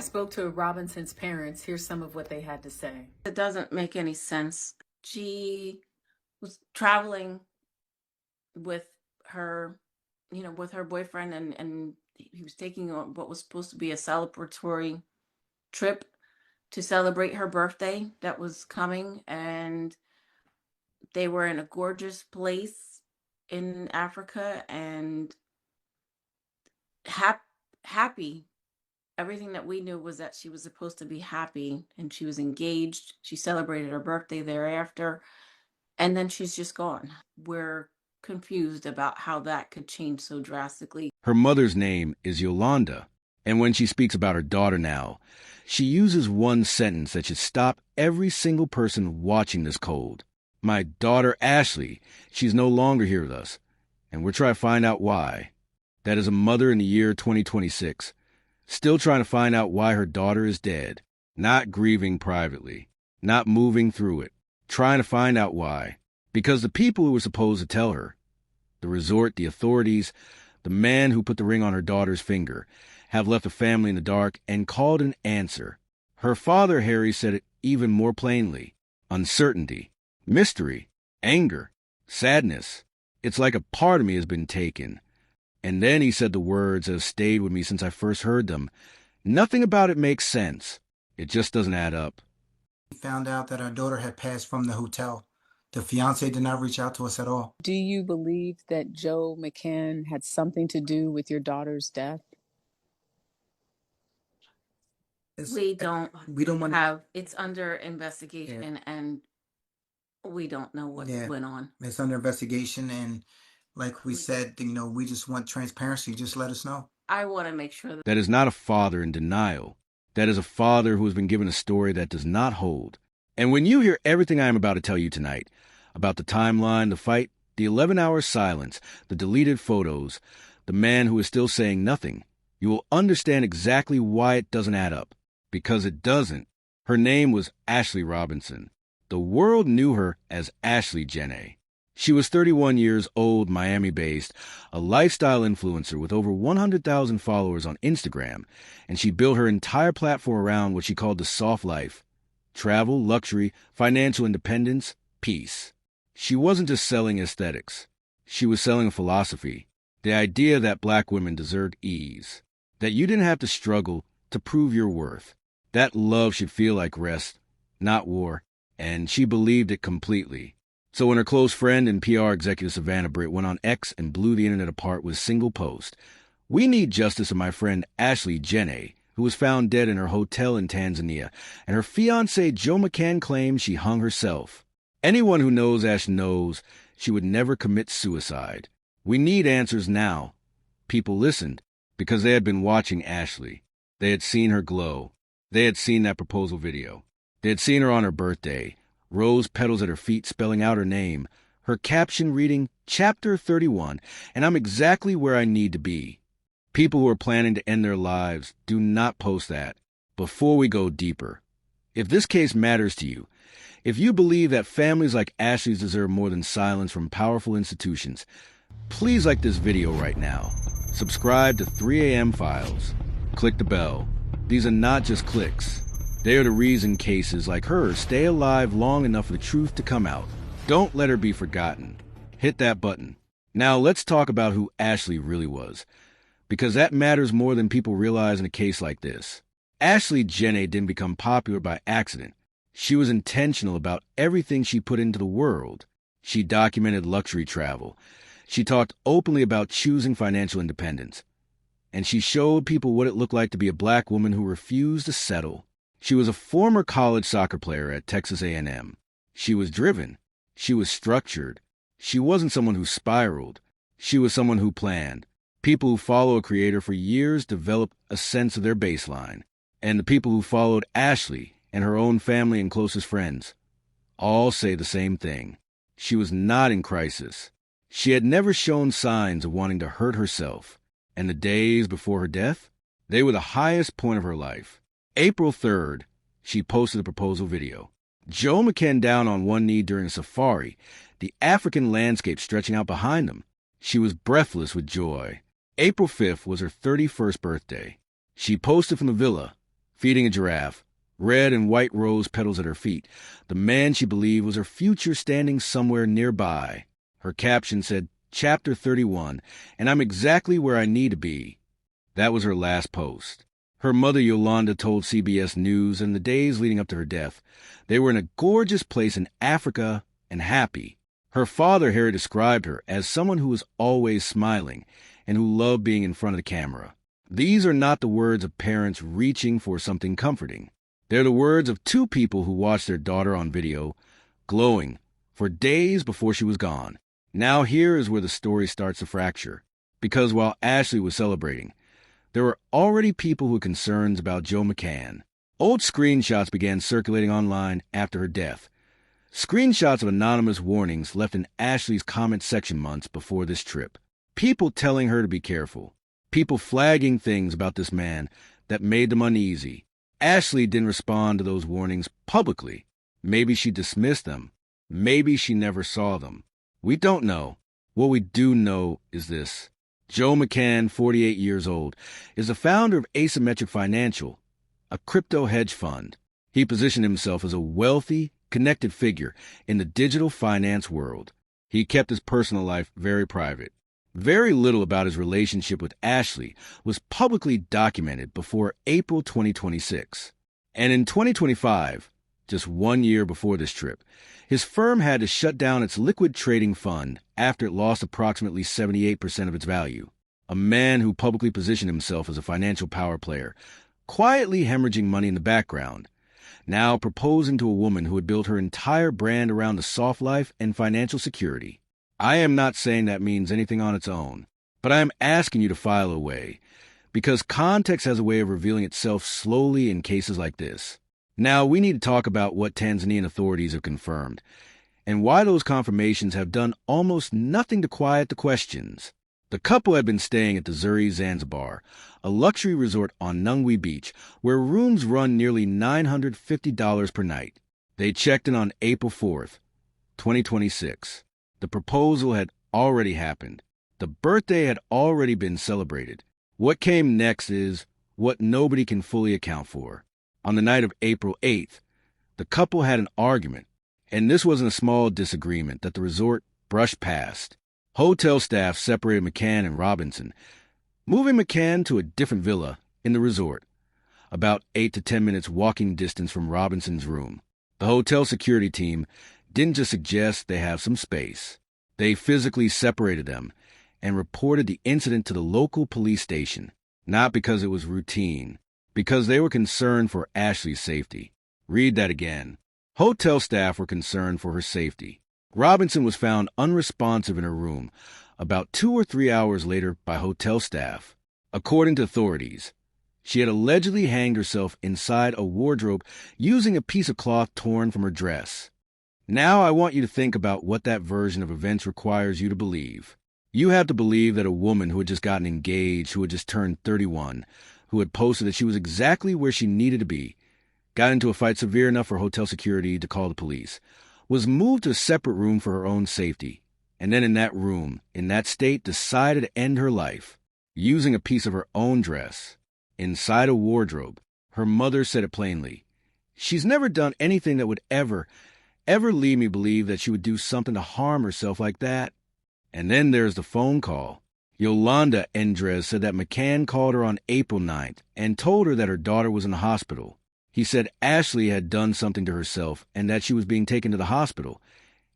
I spoke to Robinson's parents. Here's some of what they had to say. It doesn't make any sense. She was traveling with her, with her boyfriend, and he was taking on what was supposed to be a celebratory trip to celebrate her birthday that was coming, and they were in a gorgeous place in Africa and happy. Everything that we knew was that she was supposed to be happy and she was engaged. She celebrated her birthday thereafter, and then she's just gone. We're confused about how that could change so drastically. Her mother's name is Yolanda, and when she speaks about her daughter now, she uses one sentence that should stop every single person watching this cold. My daughter Ashlee, she's no longer here with us, and we're trying to find out why. That is a mother in the year 2026, still trying to find out why her daughter is dead, not grieving privately, not moving through it, trying to find out why. Because the people who were supposed to tell her, the resort, the authorities, the man who put the ring on her daughter's finger, have left the family in the dark and called an answer. Her father, Harry, said it even more plainly. Uncertainty, mystery, anger, sadness. It's like a part of me has been taken. And then he said the words that have stayed with me since I first heard them. Nothing about it makes sense. It just doesn't add up. We found out that our daughter had passed from the hotel. The fiancé did not reach out to us at all. Do you believe that Joe McCann had something to do with your daughter's death? We don't want have, it's under investigation, and we don't know what went on. It's under investigation, and like we said, we just want transparency. Just let us know. I want to make sure That is not a father in denial. That is a father who has been given a story that does not hold. And when you hear everything I am about to tell you tonight, about the timeline, the fight, the 11-hour silence, the deleted photos, the man who is still saying nothing, you will understand exactly why it doesn't add up. Because it doesn't. Her name was Ashlee Robinson. The world knew her as Ashlee Jenae. She was 31 years old, Miami-based, a lifestyle influencer with over 100,000 followers on Instagram, and she built her entire platform around what she called the soft life. Travel, luxury, financial independence, peace. She wasn't just selling aesthetics. She was selling a philosophy, the idea that black women deserved ease, that you didn't have to struggle to prove your worth, that love should feel like rest, not war, and she believed it completely. So when her close friend and PR executive Savannah Britt went on X and blew the internet apart with a single post, "We need justice of my friend Ashlee Jenae, who was found dead in her hotel in Tanzania, and her fiancé Joe McCann claims she hung herself. Anyone who knows Ash knows she would never commit suicide. We need answers now." People listened because they had been watching Ashlee. They had seen her glow. They had seen that proposal video. They had seen her on her birthday, rose petals at her feet spelling out her name, her caption reading, Chapter 31, and I'm exactly where I need to be. People who are planning to end their lives do not post that. Before we go deeper, if this case matters to you, if you believe that families like Ashlee's deserve more than silence from powerful institutions, please like this video right now. Subscribe to 3 a.m. Files. Click the bell. These are not just clicks. They are the reason cases like hers stay alive long enough for the truth to come out. Don't let her be forgotten. Hit that button. Now let's talk about who Ashlee really was, because that matters more than people realize in a case like this. Ashlee Jenae didn't become popular by accident. She was intentional about everything she put into the world. She documented luxury travel. She talked openly about choosing financial independence. And she showed people what it looked like to be a black woman who refused to settle. She was a former college soccer player at Texas A&M. She was driven. She was structured. She wasn't someone who spiraled. She was someone who planned. People who follow a creator for years develop a sense of their baseline. And the people who followed Ashlee and her own family and closest friends all say the same thing. She was not in crisis. She had never shown signs of wanting to hurt herself. And the days before her death, they were the highest point of her life. April 3rd, she posted a proposal video. Joe McCann down on one knee during a safari, the African landscape stretching out behind them. She was breathless with joy. April 5th was her 31st birthday. She posted from the villa, feeding a giraffe, red and white rose petals at her feet. The man she believed was her future standing somewhere nearby. Her caption said, Chapter 31, and I'm exactly where I need to be. That was her last post. Her mother, Yolanda, told CBS News in the days leading up to her death they were in a gorgeous place in Africa and happy. Her father, Harry, described her as someone who was always smiling and who loved being in front of the camera. These are not the words of parents reaching for something comforting. They're the words of two people who watched their daughter on video, glowing, for days before she was gone. Now here is where the story starts to fracture. Because while Ashlee was celebrating, there were already people who had concerns about Joe McCann. Old screenshots began circulating online after her death. Screenshots of anonymous warnings left in Ashlee's comment section months before this trip. People telling her to be careful. People flagging things about this man that made them uneasy. Ashlee didn't respond to those warnings publicly. Maybe she dismissed them. Maybe she never saw them. We don't know. What we do know is this. Joe McCann, 48 years old, is the founder of Asymmetric Financial, a crypto hedge fund. He positioned himself as a wealthy, connected figure in the digital finance world. He kept his personal life very private. Very little about his relationship with Ashlee was publicly documented before April 2026. And in 2025, just 1 year before this trip, his firm had to shut down its liquid trading fund after it lost approximately 78% of its value. A man who publicly positioned himself as a financial power player, quietly hemorrhaging money in the background, now proposing to a woman who had built her entire brand around the soft life and financial security. I am not saying that means anything on its own, but I am asking you to file away, because context has a way of revealing itself slowly in cases like this. Now, we need to talk about what Tanzanian authorities have confirmed, and why those confirmations have done almost nothing to quiet the questions. The couple had been staying at the Zuri Zanzibar, a luxury resort on Nungwi Beach, where rooms run nearly $950 per night. They checked in on April 4th, 2026. The proposal had already happened. The birthday had already been celebrated. What came next is what nobody can fully account for. On the night of April 8th, the couple had an argument, and this wasn't a small disagreement that the resort brushed past. Hotel staff separated McCann and Robinson, moving McCann to a different villa in the resort, about 8 to 10 minutes walking distance from Robinson's room. The hotel security team didn't just suggest they have some space. They physically separated them and reported the incident to the local police station, not because it was routine, because they were concerned for Ashlee's safety. Read that again. Hotel staff were concerned for her safety. Robinson was found unresponsive in her room about 2 or 3 hours later by hotel staff. According to authorities, she had allegedly hanged herself inside a wardrobe using a piece of cloth torn from her dress. Now I want you to think about what that version of events requires you to believe. You have to believe that a woman who had just gotten engaged, who had just turned 31, who had posted that she was exactly where she needed to be, got into a fight severe enough for hotel security to call the police, was moved to a separate room for her own safety, and then in that room, in that state, decided to end her life, using a piece of her own dress, inside a wardrobe. Her mother said it plainly. She's never done anything that would ever lead me believe that she would do something to harm herself like that. And then there's the phone call. Yolanda Endres said that McCann called her on April 9th and told her that her daughter was in the hospital. He said Ashlee had done something to herself and that she was being taken to the hospital.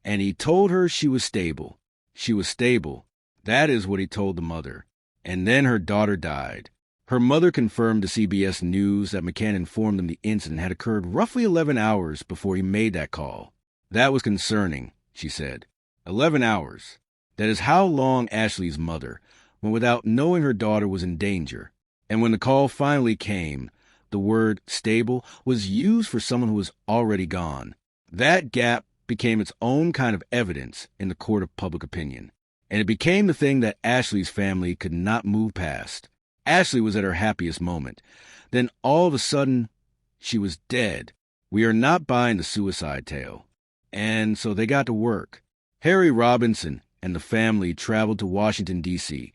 And he told her she was stable. She was stable. That is what he told the mother. And then her daughter died. Her mother confirmed to CBS News that McCann informed them the incident had occurred roughly 11 hours before he made that call. That was concerning, she said. 11 hours. That is how long Ashlee's mother went without knowing her daughter was in danger. And when the call finally came, the word stable was used for someone who was already gone. That gap became its own kind of evidence in the court of public opinion. And it became the thing that Ashlee's family could not move past. Ashlee was at her happiest moment. Then all of a sudden, she was dead. We are not buying the suicide tale. And so they got to work. Harry Robinson and the family traveled to Washington, D.C.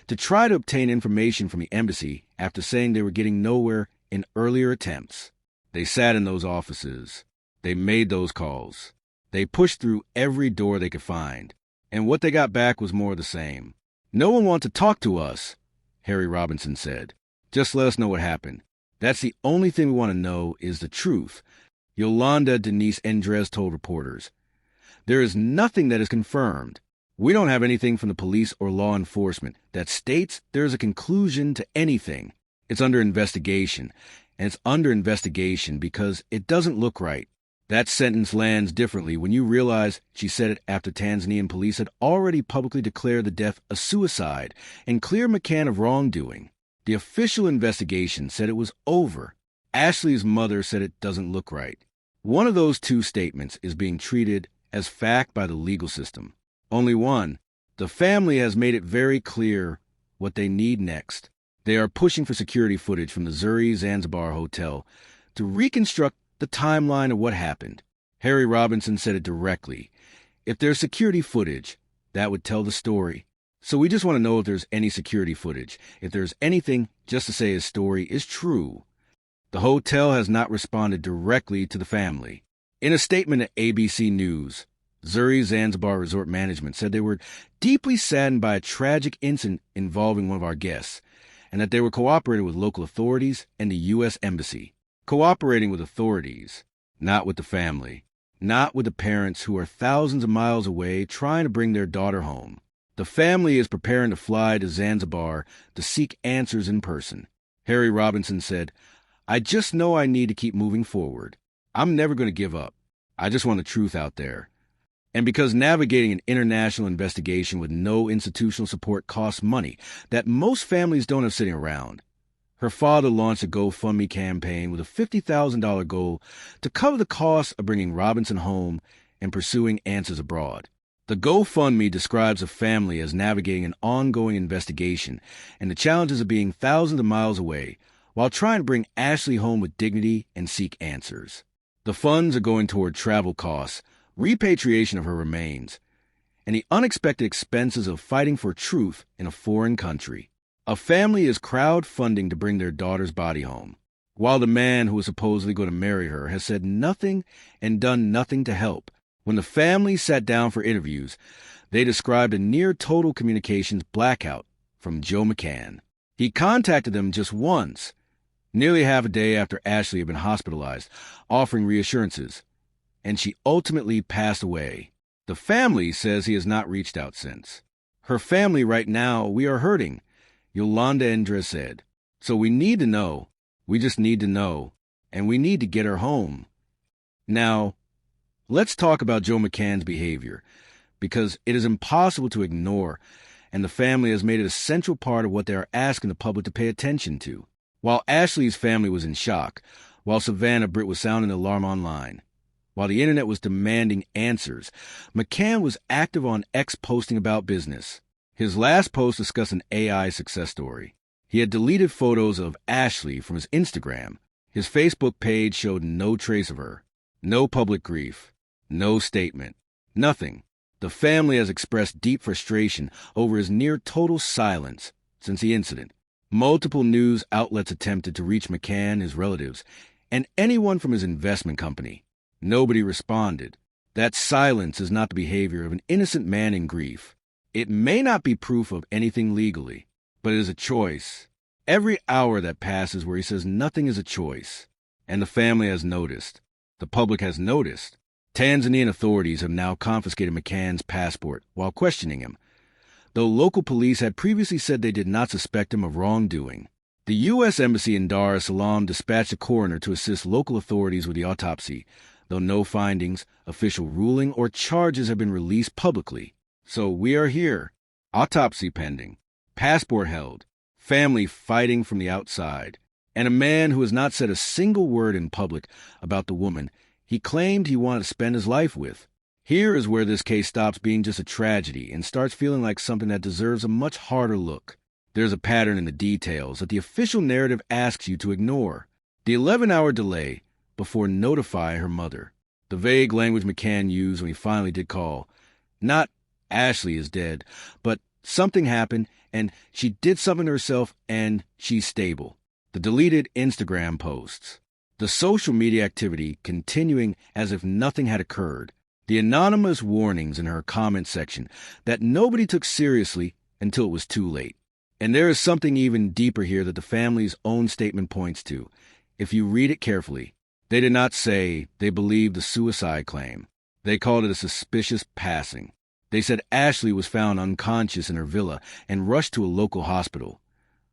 to try to obtain information from the embassy after saying they were getting nowhere in earlier attempts. They sat in those offices. They made those calls. They pushed through every door they could find. And what they got back was more of the same. "No one wants to talk to us," Harry Robinson said. "Just let us know what happened. That's the only thing we want to know is the truth," Yolanda Denise Endres told reporters. "There is nothing that is confirmed. We don't have anything from the police or law enforcement that states there is a conclusion to anything. It's under investigation, and it's under investigation because it doesn't look right." That sentence lands differently when you realize she said it after Tanzanian police had already publicly declared the death a suicide and cleared McCann of wrongdoing. The official investigation said it was over. Ashlee's mother said it doesn't look right. One of those two statements is being treated as fact by the legal system. Only one. The family has made it very clear what they need next. They are pushing for security footage from the Zanzibar hotel to reconstruct the timeline of what happened. Harry Robinson said it directly. If there's security footage, that would tell the story. So we just want to know if there's any security footage, if there's anything just to say his story is true. The hotel has not responded directly to the family. In a statement at ABC News, Zanzibar Resort Management said they were deeply saddened by a tragic incident involving one of our guests, and that they were cooperating with local authorities and the U.S. Embassy. Cooperating with authorities, not with the family, not with the parents who are thousands of miles away trying to bring their daughter home. The family is preparing to fly to Zanzibar to seek answers in person. Harry Robinson said, "I just know I need to keep moving forward. I'm never going to give up. I just want the truth out there." And because navigating an international investigation with no institutional support costs money that most families don't have sitting around, her father launched a GoFundMe campaign with a $50,000 goal to cover the cost of bringing Robinson home and pursuing answers abroad. The GoFundMe describes a family as navigating an ongoing investigation and the challenges of being thousands of miles away while trying to bring Ashlee home with dignity and seek answers. The funds are going toward travel costs, repatriation of her remains, and the unexpected expenses of fighting for truth in a foreign country. A family is crowdfunding to bring their daughter's body home, while the man who is supposedly going to marry her has said nothing and done nothing to help. When the family sat down for interviews, they described a near-total communications blackout from Joe McCann. He contacted them just once, nearly half a day after Ashlee had been hospitalized, offering reassurances, and she ultimately passed away. The family says he has not reached out since. "Her family right now, we are hurting," Yolanda Endres said. "So we need to know. We just need to know. And we need to get her home." Now, let's talk about Joe McCann's behavior, because it is impossible to ignore, and the family has made it a central part of what they are asking the public to pay attention to. While Ashlee's family was in shock, while Savannah Britt was sounding the alarm online, while the internet was demanding answers, McCann was active on X posting about business. His last post discussed an AI success story. He had deleted photos of Ashlee from his Instagram. His Facebook page showed no trace of her. No public grief. No statement. Nothing. The family has expressed deep frustration over his near-total silence since the incident. Multiple news outlets attempted to reach McCann, his relatives, and anyone from his investment company. Nobody responded. That silence is not the behavior of an innocent man in grief. It may not be proof of anything legally, but it is a choice. Every hour that passes where he says nothing is a choice. And the family has noticed. The public has noticed. Tanzanian authorities have now confiscated McCann's passport while questioning him, though local police had previously said they did not suspect him of wrongdoing. The U.S. Embassy in Dar es Salaam dispatched a coroner to assist local authorities with the autopsy, though no findings, official ruling, or charges have been released publicly. So we are here. Autopsy pending. Passport held. Family fighting from the outside. And a man who has not said a single word in public about the woman he claimed he wanted to spend his life with. Here is where this case stops being just a tragedy and starts feeling like something that deserves a much harder look. There's a pattern in the details that the official narrative asks you to ignore. The 11-hour delay before notifying her mother. The vague language McCann used when he finally did call. Not Ashlee is dead, but something happened and she did something to herself and she's stable. the deleted Instagram posts, the social media activity continuing as if nothing had occurred, the anonymous warnings in her comment section that nobody took seriously until it was too late. And there is something even deeper here that the family's own statement points to. If you read it carefully, they did not say they believed the suicide claim. They called it a suspicious passing. They said Ashlee was found unconscious in her villa and rushed to a local hospital,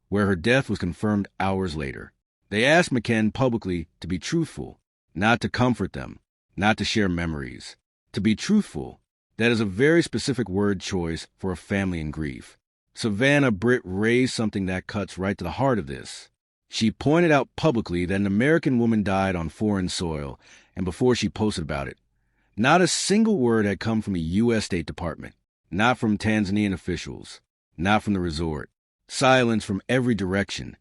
where her death was confirmed hours later. They asked McCann publicly to be truthful, not to comfort them, not to share memories. To be truthful, that is a very specific word choice for a family in grief. Savannah Britt raised something that cuts right to the heart of this. She pointed out publicly that an American woman died on foreign soil, and before she posted about it, not a single word had come from the U.S. State Department, not from Tanzanian officials, not from the resort. Silence from every direction,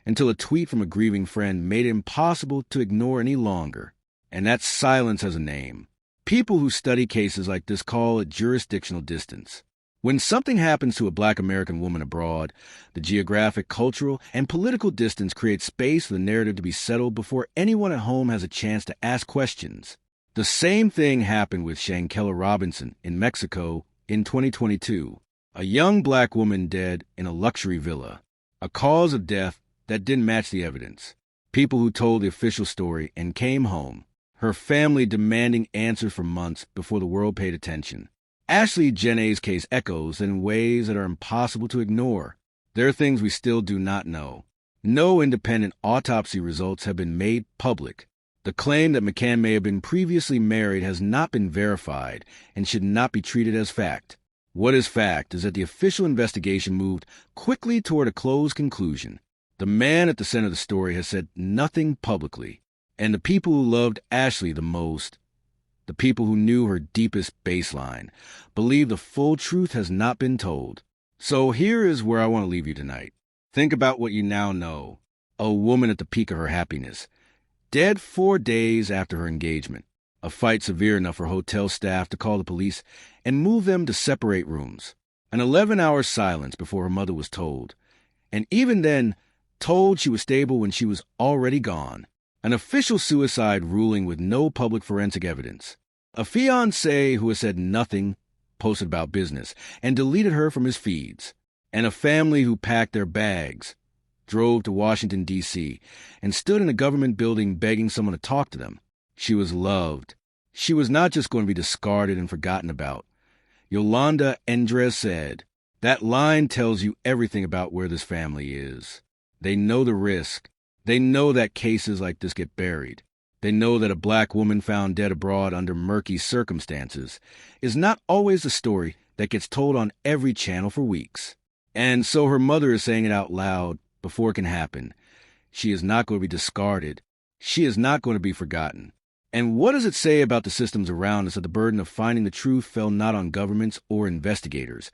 until a tweet from a grieving friend made it impossible to ignore any longer. And that silence has a name. People who study cases like this call it jurisdictional distance. When something happens to a Black American woman abroad, the geographic, cultural, and political distance creates space for the narrative to be settled before anyone at home has a chance to ask questions. The same thing happened with Shankella Robinson in Mexico in 2022, a young Black woman dead in a luxury villa, a cause of death that didn't match the evidence. People who told the official story and came home, her family demanding answers for months before the world paid attention. Ashlee Jenae's case echoes in ways that are impossible to ignore. There are things we still do not know. No independent autopsy results have been made public. The claim that McCann may have been previously married has not been verified and should not be treated as fact. What is fact is that the official investigation moved quickly toward a closed conclusion. The man at the center of the story has said nothing publicly, and the people who loved Ashlee the most, the people who knew her deepest baseline, believe the full truth has not been told. So here is where I want to leave you tonight. Think about what you now know. A woman at the peak of her happiness, dead 4 days after her engagement. A fight severe enough for hotel staff to call the police and move them to separate rooms. An 11-hour silence before her mother was told. And even then, told she was stable when she was already gone. An official suicide ruling with no public forensic evidence. A fiancé who has said nothing, posted about business, and deleted her from his feeds. And a family who packed their bags, drove to Washington, D.C., and stood in a government building begging someone to talk to them. She was loved. She was not just going to be discarded and forgotten about. Yolanda Endres said, "That line tells you everything about where this family is. They know the risk. They know that cases like this get buried. They know that a Black woman found dead abroad under murky circumstances is not always the story that gets told on every channel for weeks. And so her mother is saying it out loud before it can happen. She is not going to be discarded. She is not going to be forgotten. And what does it say about the systems around us that the burden of finding the truth fell not on governments or investigators,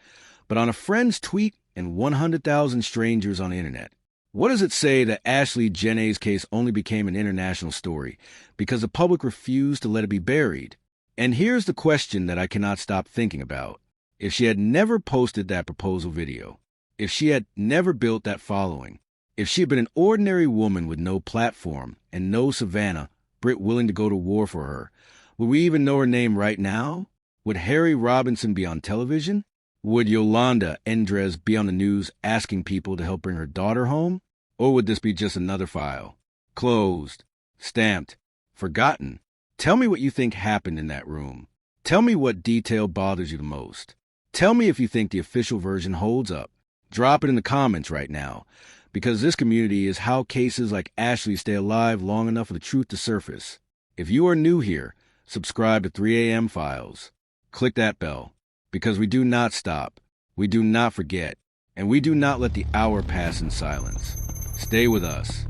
but on a friend's tweet and 100,000 strangers on the internet? What does it say that Ashlee Jenae's case only became an international story because the public refused to let it be buried? And here's the question that I cannot stop thinking about. If she had never posted that proposal video, if she had never built that following, if she had been an ordinary woman with no platform and no Savannah Britt willing to go to war for her, would we even know her name right now? Would Harry Robinson be on television? Would Yolanda Endres be on the news asking people to help bring her daughter home? Or would this be just another file? Closed, stamped, forgotten. Tell me what you think happened in that room. Tell me what detail bothers you the most. Tell me if you think the official version holds up. Drop it in the comments right now, because this community is how cases like Ashlee stay alive long enough for the truth to surface. If you are new here, subscribe to 3 a.m. Files. Click that bell. Because we do not stop, we do not forget, and we do not let the hour pass in silence. Stay with us.